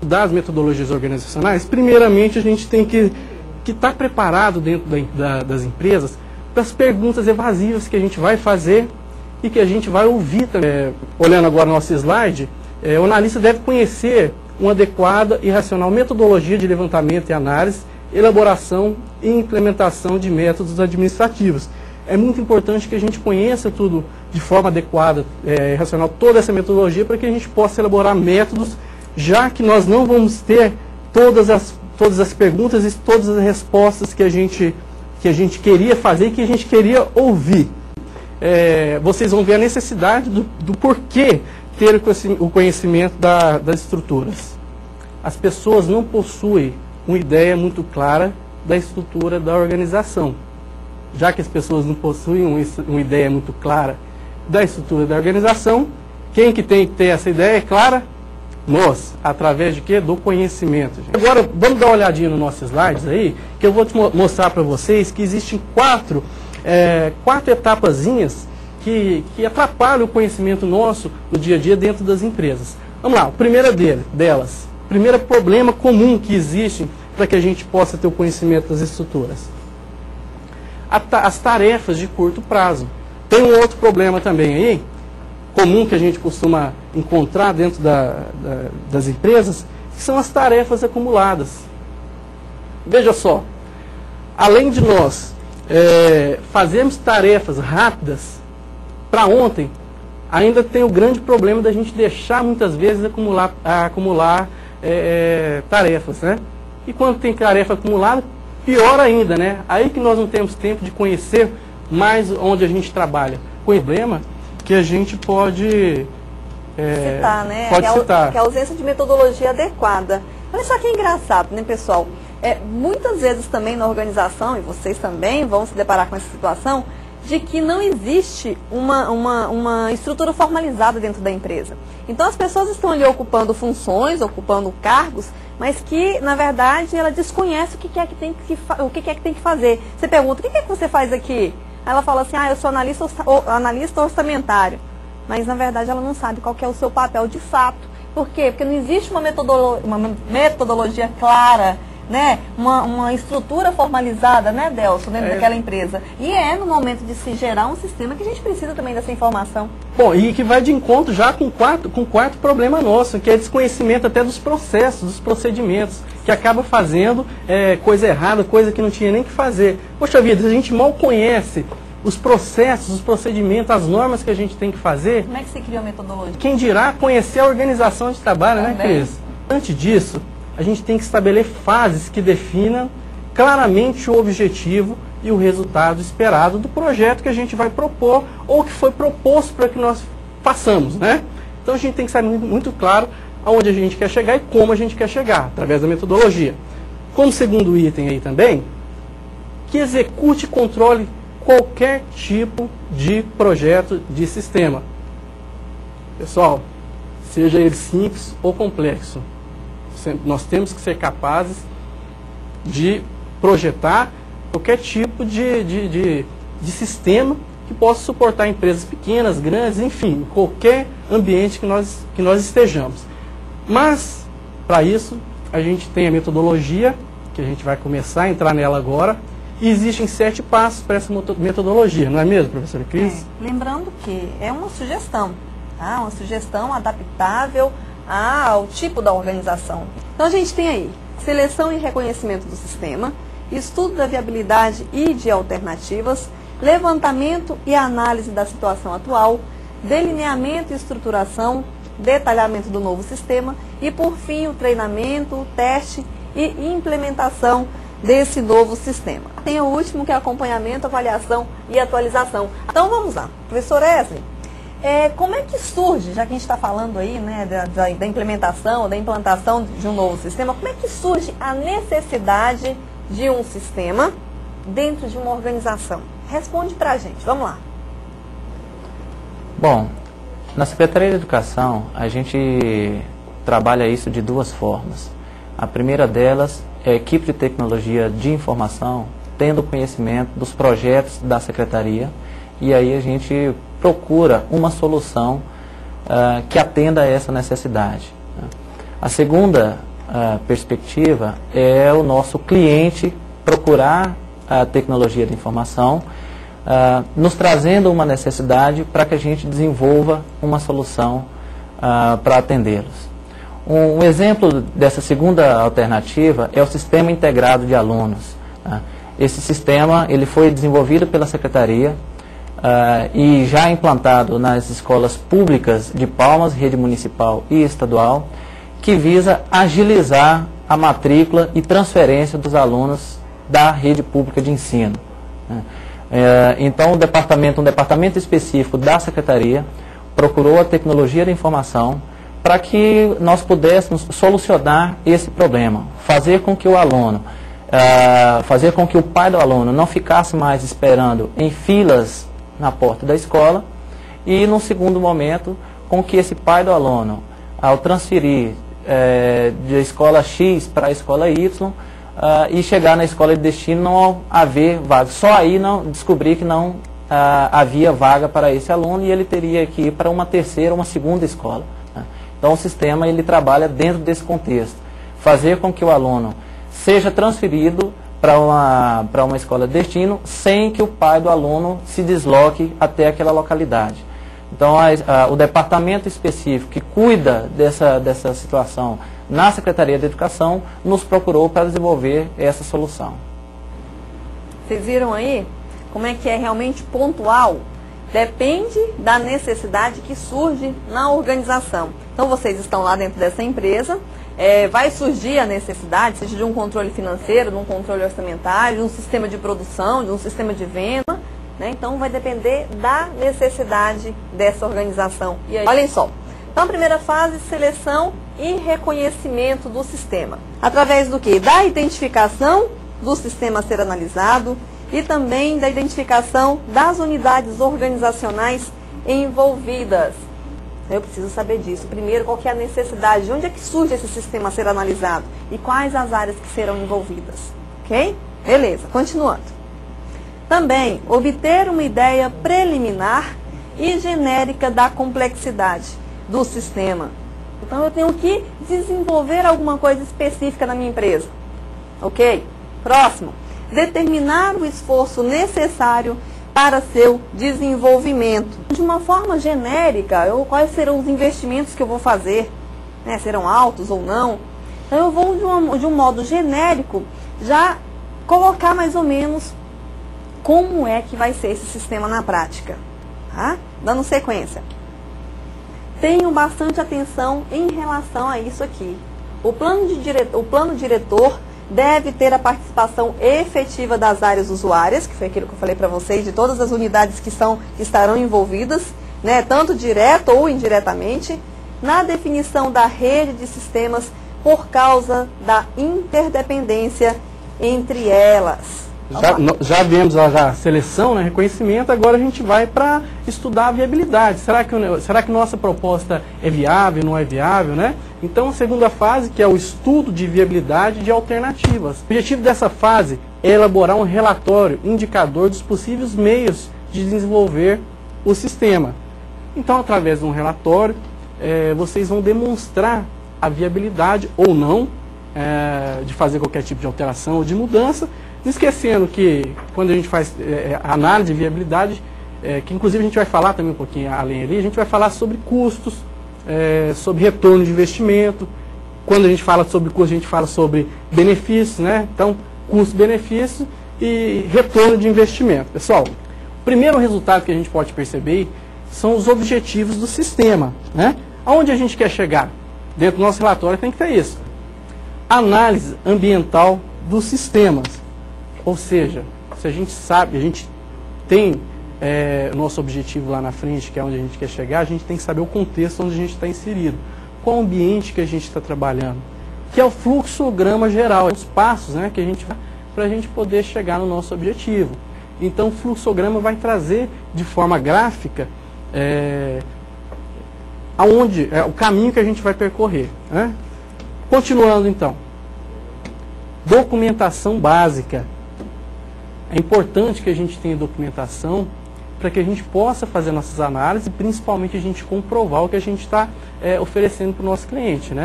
das metodologias organizacionais, primeiramente a gente tem que estar preparado dentro das empresas para as perguntas evasivas que a gente vai fazer e que a gente vai ouvir também. Olhando agora o nosso slide, o analista deve conhecer uma adequada e racional metodologia de levantamento e análise, elaboração e implementação de métodos administrativos. É muito importante que a gente conheça tudo de forma adequada e racional, toda essa metodologia, para que a gente possa elaborar métodos, já que nós não vamos ter todas as perguntas e todas as respostas que a gente queria fazer e que a gente queria ouvir. Vocês vão ver a necessidade do porquê ter o conhecimento das estruturas. As pessoas não possuem uma ideia muito clara da estrutura da organização. Já que as pessoas não possuem uma ideia muito clara da estrutura da organização, quem que tem que ter essa ideia clara? Nós, através de quê? Do conhecimento. Gente. Agora, vamos dar uma olhadinha nos nossos slides aí, que eu vou te mostrar para vocês que existem quatro etapazinhas que atrapalham o conhecimento nosso no dia a dia dentro das empresas. Vamos lá, o primeiro delas, o primeiro problema comum que existe para que a gente possa ter o conhecimento das estruturas. As tarefas de curto prazo. Tem um outro problema também aí, comum que a gente costuma encontrar dentro das empresas, que são as tarefas acumuladas. Veja só, além de nós fazermos tarefas rápidas para ontem, ainda tem o grande problema da gente deixar muitas vezes acumular tarefas, né? E quando tem tarefa acumulada, pior ainda, né? Aí que nós não temos tempo de conhecer mais onde a gente trabalha. O problema que a gente pode citar, né? citar. Que é a ausência de metodologia adequada. Olha só que engraçado, né, pessoal? Muitas vezes também na organização, e vocês também vão se deparar com essa situação, de que não existe uma estrutura formalizada dentro da empresa. Então as pessoas estão ali ocupando funções, ocupando cargos, mas que, na verdade, ela desconhece o que é que tem que fazer. Você pergunta, o que é que você faz aqui? Aí ela fala assim, eu sou analista orçamentário. Mas, na verdade, ela não sabe qual que é o seu papel de fato. Por quê? Porque não existe uma metodologia clara, né? Uma estrutura formalizada, né, Delson, dentro daquela empresa. E no momento de se gerar um sistema que a gente precisa também dessa informação. Bom, e que vai de encontro já com o quarto problema nosso, que é desconhecimento até dos processos, dos procedimentos, que acaba fazendo coisa errada, coisa que não tinha nem que fazer. Poxa vida, a gente mal conhece os processos, os procedimentos, as normas que a gente tem que fazer. Como é que se cria a metodologia? Quem dirá conhecer a organização de trabalho, também, né, Cris? Antes disso, a gente tem que estabelecer fases que definam claramente o objetivo e o resultado esperado do projeto que a gente vai propor ou que foi proposto para que nós façamos, né? Então a gente tem que saber muito claro aonde a gente quer chegar e como a gente quer chegar, através da metodologia. Como segundo item aí também, que execute e controle qualquer tipo de projeto de sistema. Pessoal, seja ele simples ou complexo, nós temos que ser capazes de projetar qualquer tipo de sistema que possa suportar empresas pequenas, grandes, enfim, qualquer ambiente que nós estejamos. Mas, para isso, a gente tem a metodologia, que a gente vai começar a entrar nela agora, e existem 7 passos para essa metodologia, não é mesmo, professora Cris? Lembrando que é uma sugestão, tá? Uma sugestão adaptável ao tipo da organização. Então a gente tem aí seleção e reconhecimento do sistema, estudo da viabilidade e de alternativas, levantamento e análise da situação atual, delineamento e estruturação, detalhamento do novo sistema e, por fim, o treinamento, o teste e implementação desse novo sistema. Tem o último, que é acompanhamento, avaliação e atualização. Então vamos lá. Professor Wesley, como é que surge, já que a gente está falando aí, né, da implementação, da implantação de um novo sistema, como é que surge a necessidade de um sistema dentro de uma organização? Responde para a gente, vamos lá. Bom, na Secretaria de Educação, a gente trabalha isso de 2 formas. A primeira delas é a equipe de tecnologia de informação, tendo conhecimento dos projetos da Secretaria, e aí a gente procura uma solução que atenda a essa necessidade. A segunda perspectiva é o nosso cliente procurar a tecnologia da informação, nos trazendo uma necessidade para que a gente desenvolva uma solução para atendê-los. Um exemplo dessa segunda alternativa é o Sistema Integrado de Alunos. Esse sistema ele foi desenvolvido pela Secretaria e já implantado nas escolas públicas de Palmas, rede municipal e estadual, que visa agilizar a matrícula e transferência dos alunos da rede pública de ensino. Então, um departamento específico da Secretaria procurou a tecnologia da informação para que nós pudéssemos solucionar esse problema, fazer com que o aluno, fazer com que o pai do aluno não ficasse mais esperando em filas na porta da escola e, num segundo momento, com que esse pai do aluno, ao transferir da escola X para a escola Y e chegar na escola de destino, não haver vaga. Só aí não descobrir que não havia vaga para esse aluno e ele teria que ir para uma terceira ou uma segunda escola. Então o sistema ele trabalha dentro desse contexto, fazer com que o aluno seja transferido para uma escola de destino sem que o pai do aluno se desloque até aquela localidade. Então o departamento específico que cuida dessa situação na Secretaria de Educação nos procurou para desenvolver essa solução. Vocês viram aí como é que é realmente pontual? Depende da necessidade que surge na organização. Então vocês estão lá dentro dessa empresa, vai surgir a necessidade, seja de um controle financeiro, de um controle orçamentário, de um sistema de produção, de um sistema de venda, né? Então vai depender da necessidade dessa organização. E aí, olhem só, então a primeira fase, seleção e reconhecimento do sistema. Através do quê? Da identificação do sistema a ser analisado e também da identificação das unidades organizacionais envolvidas. Eu preciso saber disso. Primeiro, qual que é a necessidade, de onde é que surge esse sistema a ser analisado e quais as áreas que serão envolvidas. Ok? Beleza, continuando. Também, obter uma ideia preliminar e genérica da complexidade do sistema. Então, eu tenho que desenvolver alguma coisa específica na minha empresa. Ok? Próximo. Determinar o esforço necessário para seu desenvolvimento. De uma forma genérica, quais serão os investimentos que eu vou fazer? Né? Serão altos ou não? Então, eu vou, de um modo genérico, já colocar mais ou menos como é que vai ser esse sistema na prática. Tá? Dando sequência. Tenham bastante atenção em relação a isso aqui. O plano diretor deve ter a participação efetiva das áreas usuárias, que foi aquilo que eu falei para vocês, de todas as unidades que estarão envolvidas, né, tanto direto ou indiretamente, na definição da rede de sistemas por causa da interdependência entre elas. Já vemos a seleção, né, reconhecimento, agora a gente vai para estudar a viabilidade. Será que nossa proposta é viável, não é viável, né? Então, a segunda fase, que é o estudo de viabilidade de alternativas. O objetivo dessa fase é elaborar um relatório indicador dos possíveis meios de desenvolver o sistema. Então, através de um relatório, vocês vão demonstrar a viabilidade ou não de fazer qualquer tipo de alteração ou de mudança, não esquecendo que quando a gente faz a análise de viabilidade, que inclusive a gente vai falar também um pouquinho além ali, a gente vai falar sobre custos, sobre retorno de investimento. Quando a gente fala sobre custo, a gente fala sobre benefícios, né? Então, custo-benefício e retorno de investimento. Pessoal, o primeiro resultado que a gente pode perceber são os objetivos do sistema, né? Aonde a gente quer chegar? Dentro do nosso relatório tem que ter isso. Análise ambiental dos sistemas. Ou seja, se a gente sabe, a gente tem o nosso objetivo lá na frente, que é onde a gente quer chegar, a gente tem que saber o contexto onde a gente está inserido. Qual o ambiente que a gente está trabalhando. Que é o fluxograma geral, os passos, né, que a gente vai para a gente poder chegar no nosso objetivo. Então o fluxograma vai trazer de forma gráfica o caminho que a gente vai percorrer, né? Continuando então. Documentação básica. É importante que a gente tenha documentação para que a gente possa fazer nossas análises e principalmente a gente comprovar o que a gente está oferecendo para o nosso cliente, né?